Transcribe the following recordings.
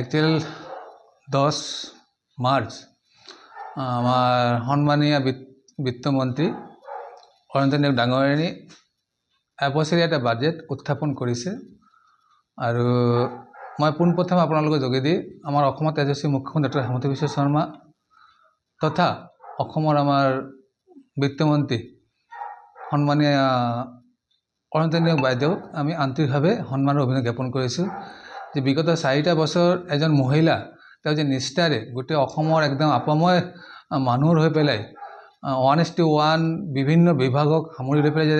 Actual 10 March আমাৰ সন্মানীয় বিত্তমন্ত্ৰী অৰুণোদয় নিয়োগ ডাঙৰীয়ানী এবছৰীয়া এটা বাজেট উত্থাপন কৰিছে আৰু মই পোনপ্ৰথমে আপোনালোকৰ যোগেদি আমাৰ অসমৰ তেজস্বী মুখ্যমন্ত্ৰী ডক্টৰ হিমন্ত বিশ্ব শৰ্মা তথা অসমৰ আমাৰ বিত্তমন্ত্ৰী সন্মানীয় অৰুণোদয় নিয়োগ বাইদেউক আমি আন্তৰিকভাৱে সন্মানৰ অভিনন্দন জ্ঞাপন কৰিছোঁ যে বিগত 4টা বছৰ এজন মহিলা তেওঁ যে নিষ্ঠাৰে গোটেই অসমৰ একদম আপাময় মানুহৰ হৈ পেলাই 1:1 বিভিন্ন বিভাগক সামৰি লৈ পেলাই যে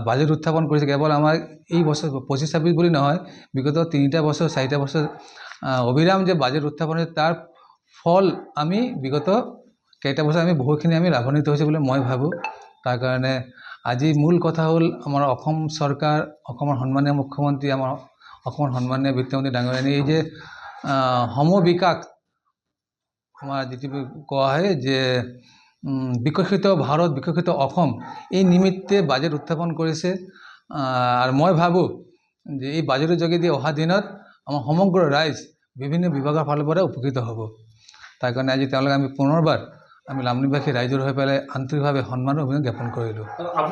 বাজেট উত্থাপন কৰিছে। কেৱল আমাৰ এই বছৰ 25-26 বুলি নহয়, বিগত 3টা বছৰ 4টা বছৰ অবিৰাম যে বাজেট উত্থাপন হৈছে তাৰ ফল আমি বিগত কেইটা বছৰ আমি বহুখিনি আমি লাভান্বিত হৈছোঁ বুলি মই ভাবোঁ। তাৰ কাৰণে আজি মূল কথা হ'ল আমাৰ অসম চৰকাৰ, অসমৰ সন্মানীয় মুখ্যমন্ত্ৰী, আমাৰ অসমৰ সন্মানীয় বিত্তমন্ত্ৰী ডাঙৰীয়ানী এই যে সমবিকাশ আমাৰ যিটো কোৱা হয় যে বিকশিত ভাৰত, বিকশিত অসম এই নিমিত্তে বাজেট উত্থাপন কৰিছে। আৰু মই ভাবোঁ যে এই বাজেটৰ যোগেদি অহা দিনত আমাৰ সমগ্ৰ ৰাইজ বিভিন্ন বিভাগৰ ফালৰ পৰা উপকৃত হ'ব। তাৰ কাৰণে আজি তেওঁলোকে আমি পুনৰবাৰ আমি লামডিংবাসী ৰাইজৰ হৈ পেলাই আন্তৰিকভাৱে সন্মানৰ অভিনন্দন জ্ঞাপন কৰিলোঁ।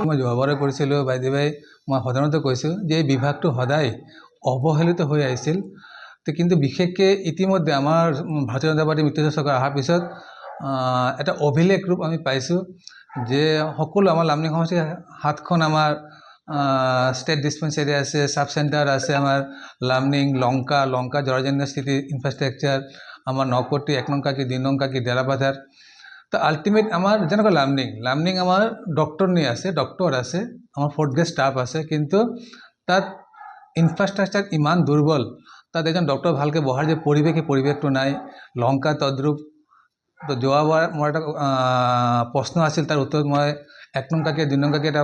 মই যোৱাবাৰে কৰিছিলোঁ বাইদেৱে, মই সাধাৰণতে কৈছোঁ যে এই বিভাগটো সদায় অৱহেলিত হৈ আহিছিল। কিন্তু বিশেষকৈ ইতিমধ্যে আমাৰ ভাৰতীয় জনতা পাৰ্টী মিত্ৰজোঁট চৰকাৰ অহাৰ পিছত এটা অভিলেখ ৰূপ আমি পাইছোঁ যে সকলো আমাৰ লামডিং সমষ্টিৰ 7খন আমাৰ ষ্টেট ডিছপেঞ্চাৰী আছে, ছাব চেণ্টাৰ আছে, আমাৰ লামডিং, লংকা জৰাজীৰ্ণ স্থিতি ইনফ্ৰাষ্ট্ৰাকচাৰ, আমাৰ 9 কোটি 1 নং কাকি 2 নং কাকি ডেৰাবাথাৰ। তো আল্টিমেট আমাৰ যেনেকৈ লামডিং আমাৰ ডক্টৰ আছে, আমাৰ 4th গ্ৰেড ষ্টাফ আছে, কিন্তু তাত ইনফ্ৰাষ্ট্ৰাকচাৰ ইমান দুৰ্বল, তাত এজন ডক্টৰ ভালকৈ বহাৰ যে পৰিৱেশ, সেই পৰিৱেশটো নাই। লংকা তদ্ৰূপ। তো যোৱাবাৰ মোৰ এটা প্ৰশ্ন আছিল, তাৰ উত্তৰত মই 1 নং কাকি 2 নং কাকি এটা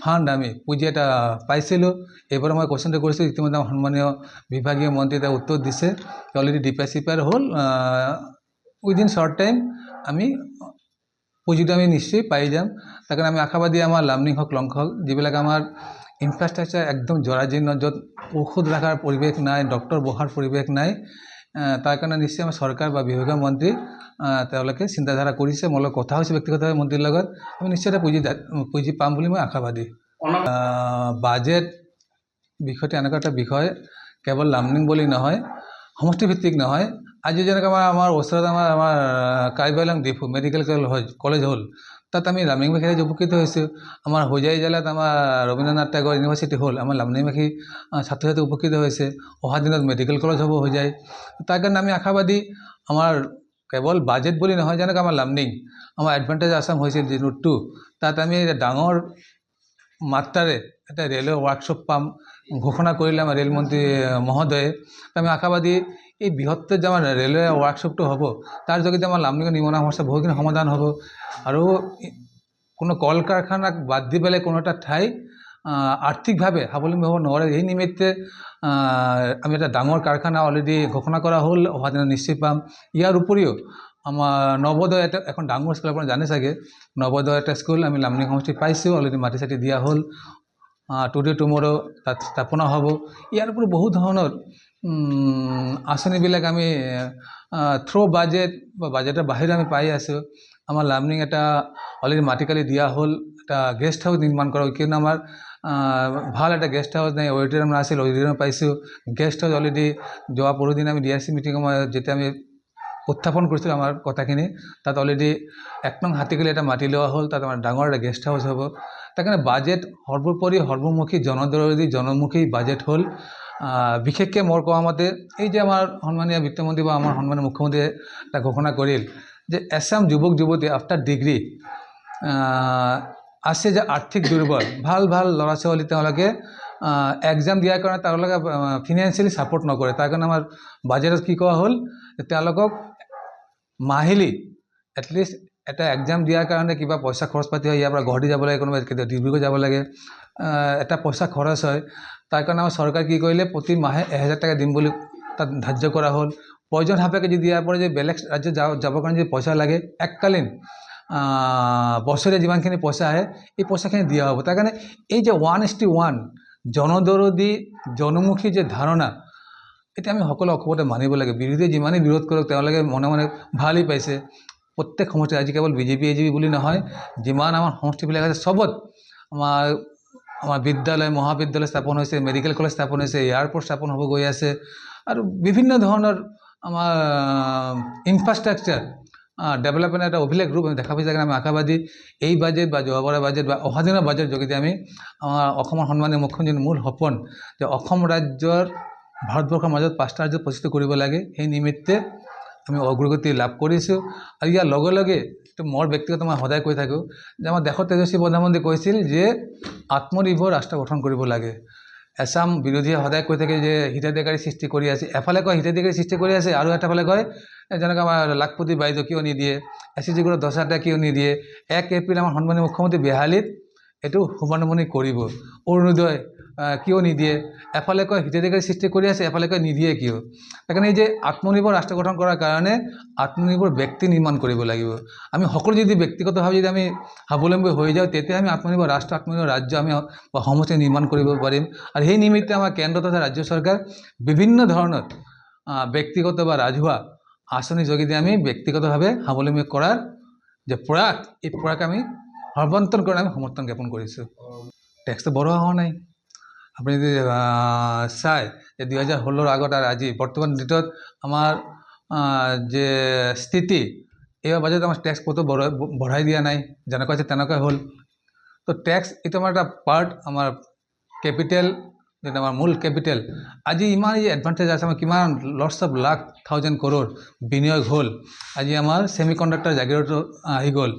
ফাণ্ড আমি পুঁজি এটা পাইছিলোঁ। এইবাৰ মই কুৱেশ্যনটো কৰিছোঁ, ইতিমধ্যে আমাৰ সন্মানীয় বিভাগীয় মন্ত্ৰী এটা উত্তৰ দিছে, অলৰেডি ডিপাৰ হ'ল। উইদিন শ্বৰ্ট টাইম আমি পুঁজিটো আমি নিশ্চয় পাই যাম। তাৰ কাৰণে আমি আশাবাদী আমাৰ লামডিং হওক, লংকা হওক, যিবিলাক আমাৰ ইনফ্ৰাষ্ট্ৰাকচাৰ একদম জৰাজীৰ্ণ, য'ত ঔষধ ৰখাৰ পৰিৱেশ নাই, ডক্টৰ বহাৰ পৰিৱেশ নাই, তাৰ কাৰণে নিশ্চয় আমাৰ চৰকাৰ বা বিভাগীয় মন্ত্ৰী তেওঁলোকে চিন্তাধাৰা কৰিছে। মোৰ লগত কথা হৈছে ব্যক্তিগতভাৱে মন্ত্ৰীৰ লগত, আমি নিশ্চয় এটা পুঁজি পাম বুলি মই আশাবাদী। বাজেট বিষয়টো এনেকুৱা এটা বিষয়, কেৱল লামডিং বুলি নহয়, সমষ্টিভিত্তিক নহয়। আজি যেনেকৈ আমাৰ ওচৰত আমাৰ কাৰ্বি আংলং ডিফু মেডিকেল কলেজ হ'ল, তাত আমি লামডিংবাসী ৰাইজ উপকৃত হৈছোঁ। আমাৰ হোজাই জিলাত আমাৰ ৰবীন্দ্ৰনাথ টেগৰ ইউনিভাৰ্চিটি হ'ল, আমাৰ লামডিংবাসী ছাত্ৰ ছাত্ৰী উপকৃত হৈছে। অহা দিনত মেডিকেল কলেজ হ'ব হোজাই। তাৰ কাৰণে আমি আশাবাদী। আমাৰ কেৱল বাজেট বুলি নহয়, যেনেকৈ আমাৰ লামডিং, আমাৰ এডভান্টেজ আছাম হৈছিল যি নোট 2, তাত আমি ডাঙৰ মাত্ৰাৰে এটা ৰেলৱে ৱৰ্কশ্বপ পাম ঘোষণা কৰিলে আমাৰ ৰেলমন্ত্ৰী মহোদয়ে। আমি আশাবাদী এই বৃহত্তৰ যে আমাৰ ৰেলৱে ৱৰ্কশ্বপটো হ'ব, তাৰ যোগেদি আমাৰ লামডিঙৰ নিবনুৱা সমস্যা বহুখিনি সমাধান হ'ব। আৰু কোনো কল কাৰখানাক বাদ দি পেলাই কোনো এটা ঠাই আৰ্থিকভাৱে স্বাৱলম্বী হ'ব নোৱাৰে। এই নিমিত্তে আমি এটা ডাঙৰ কাৰখানা অলৰেডি ঘোষণা কৰা হ'ল, অহা দিনত নিশ্চয় পাম। ইয়াৰ উপৰিও আমাৰ নৱোদয় এখন ডাঙৰ স্কুল, আপুনি জানে চাগে, নৱোদয় এটা স্কুল আমি লামডিং সমষ্টিত পাইছোঁ, অলৰেডি মাটি চাটি দিয়া হ'ল। টুডে টুমৰো তাত স্থাপনা হ'ব। ইয়াৰ উপৰি বহু ধৰণৰ আঁচনিবিলাক আমি বাজেট বা বাজেটৰ বাহিৰে আমি পাই আছোঁ। আমাৰ লামডিং এটা অলৰেডি মাটিকালি দিয়া হ'ল, এটা গেষ্ট হাউচ নিৰ্মাণ কৰা হ'ল, কিয়নো আমাৰ ভাল এটা গেষ্ট হাউচ নাই, অডিটৰিয়াম নাছিল, অডিটৰিয়াম পাইছোঁ। গেষ্ট হাউচ অলৰেডি যোৱা পৰহিদিনা আমি DRC মিটিঙত যেতিয়া আমি উত্থাপন কৰিছিলোঁ আমাৰ কথাখিনি, তাত অলৰেডি 1 নং হাতীকালি এটা মাটি লোৱা হ'ল, তাত আমাৰ ডাঙৰ এটা গেষ্ট হাউচ হ'ব। তাৰ কাৰণে বাজেট সৰ্বোপৰি সৰ্বমুখী, জনদৰদী, জনমুখী বাজেট হ'ল। বিশেষকৈ মোৰ কোৱা মতে এই যে আমাৰ সন্মানীয় বিত্তমন্ত্ৰী বা আমাৰ সন্মানীয় মুখ্যমন্ত্ৰীয়ে এটা ঘোষণা কৰিল যে এছাম যুৱক যুৱতী আফটাৰ ডিগ্ৰী আছে যে আৰ্থিক দুৰ্বল, ভাল ল'ৰা ছোৱালী তেওঁলোকে এক্সাম দিয়াৰ কাৰণে তেওঁলোকে ফিনান্সিয়েলি ছাপোৰ্ট নকৰে। তাৰ কাৰণে আমাৰ বাজেটত কি কোৱা হ'ল যে তেওঁলোকক মাহিলী এটলিষ্ট এটা এক্সাম দিয়াৰ কাৰণে কিবা পইচা খৰচ পাতি হয়, ইয়াৰ পৰা গুৱাহাটী যাব লাগে, কোনোবা ডিব্ৰুগড় যাব লাগে, এটা পইচা খৰচ হয়। তাৰ কাৰণে আমাৰ চৰকাৰে কি কৰিলে, প্ৰতি মাহে 1000 টকা দিম বুলি তাত ধাৰ্য কৰা হ'ল। প্ৰয়োজন সাপেক্ষে যদি ইয়াৰ পৰা যদি বেলেগ ৰাজ্যত যাবৰ কাৰণে যদি পইচা লাগে, এককালীন বছৰে যিমানখিনি পইচা আহে এই পইচাখিনি দিয়া হ'ব। তাৰ কাৰণে এই যে 1:1 জনদৰদী, জনমুখী যে ধাৰণা, এতিয়া আমি সকলো অসমতে মানিব লাগে বিৰোধীয়ে যিমানেই বিৰোধ কৰক তেওঁলোকে মনে মনে ভালেই পাইছে প্ৰত্যেক সমষ্টি আজি কেৱল বিজেপি এজিপি বুলি নহয় যিমান আমাৰ সমষ্টিবিলাক আছে চবত আমাৰ বিদ্যালয় মহাবিদ্যালয় স্থাপন হৈছে মেডিকেল কলেজ স্থাপন হৈছে এয়াৰপৰ্ট স্থাপন হ'ব গৈ আছে আৰু বিভিন্ন ধৰণৰ আমাৰ ইনফ্ৰাষ্ট্ৰাকচাৰ ডেভেলপমেণ্ট এটা অভিলেখ ৰূপ আমি দেখা পাইছে কাৰণে আমি আশাবাদী এই বাজেট বা যোৱাবাৰৰ বাজেট বা অহা দিনৰ বাজেট যোগেদি আমি আমাৰ অসমৰ সন্মানীয় মুখ্যমন্ত্ৰীৰ মূল সপোন যে অসম ৰাজ্যৰ ভাৰতবৰ্ষৰ মাজত 5টা ৰাজ্য প্ৰতিষ্ঠিত কৰিব লাগে সেই নিমিত্তে আমি অগ্ৰগতি লাভ কৰিছোঁ আৰু ইয়াৰ লগে লগে মোৰ ব্যক্তিগত মই সদায় কৈ থাকোঁ যে আমাৰ দেশৰ তেজস্বী প্ৰধানমন্ত্ৰী কৈছিল যে আত্মনিৰ্ভৰ ৰাষ্ট্ৰ গঠন কৰিব লাগে এছাম বিৰোধীয়ে সদায় কৈ থাকে যে হিতাধিকাৰী সৃষ্টি কৰি আছে এফালে কয় হিতাধিকাৰী সৃষ্টি কৰি আছে আৰু এটাফালে কয় যেনেকৈ আমাৰ লাখপতি বাইদেউ কিয় নিদিয়ে SC গ্ৰুপৰ 10,000 কিয় নিদিয়ে 1 এপ্ৰিল আমাৰ সন্মানীয় মুখ্যমন্ত্ৰী বেহালীত এইটো শুভাৰম্ভণি কৰিব অৰুণোদয় কিয় নিদিয়ে এফালে কয় হিতাধিকাৰী সৃষ্টি কৰি আছে এফালে কয় নিদিয়ে কিয় সেইকাৰণে এই যে আত্মনিৰ্ভৰ ৰাষ্ট্ৰ গঠন কৰাৰ কাৰণে আত্মনিৰ্ভৰ ব্যক্তি নিৰ্মাণ কৰিব লাগিব আমি সকলো যদি ব্যক্তিগতভাৱে যদি আমি স্বাৱলম্বী হৈ যাওঁ তেতিয়া আমি আত্মনিৰ্ভৰ ৰাষ্ট্ৰ আত্মনিৰ্ভৰ ৰাজ্য আমি সমষ্টি নিৰ্মাণ কৰিব পাৰিম আৰু সেই নিমিত্তে আমাৰ কেন্দ্ৰ তথা ৰাজ্য চৰকাৰ বিভিন্ন ধৰণৰ ব্যক্তিগত বা ৰাজহুৱা আঁচনিৰ যোগেদি আমি ব্যক্তিগতভাৱে স্বাৱলম্বী কৰাৰ যে প্ৰয়াস এই প্ৰয়াস আমি সৰ্বান্তৰকৰণে আমি সমৰ্থন জ্ঞাপন কৰিছোঁ টেক্সটো বঢ়োৱা হোৱা নাই আপুনি যদি চায় যে 2016 আগত আৰু আজি বৰ্তমান ডেটত আমাৰ যে স্থিতি এইবাৰ বাজেট আমাৰ টেক্স ক'তো বঢ়াই দিয়া নাই যেনেকুৱা আছে তেনেকুৱা হ'ল তো টেক্স এইটো আমাৰ এটা পাৰ্ট আমাৰ কেপিটেল যেটা আমাৰ মূল কেপিটেল আজি ইমান যে এডভান্টেজ আছে আমাৰ কিমান লটছ অফ লাখ 1,000 crore বিনিয়োগ হ'ল আজি আমাৰ ছেমি কণ্ডাক্টৰ জাগিৰতো আহি গ'ল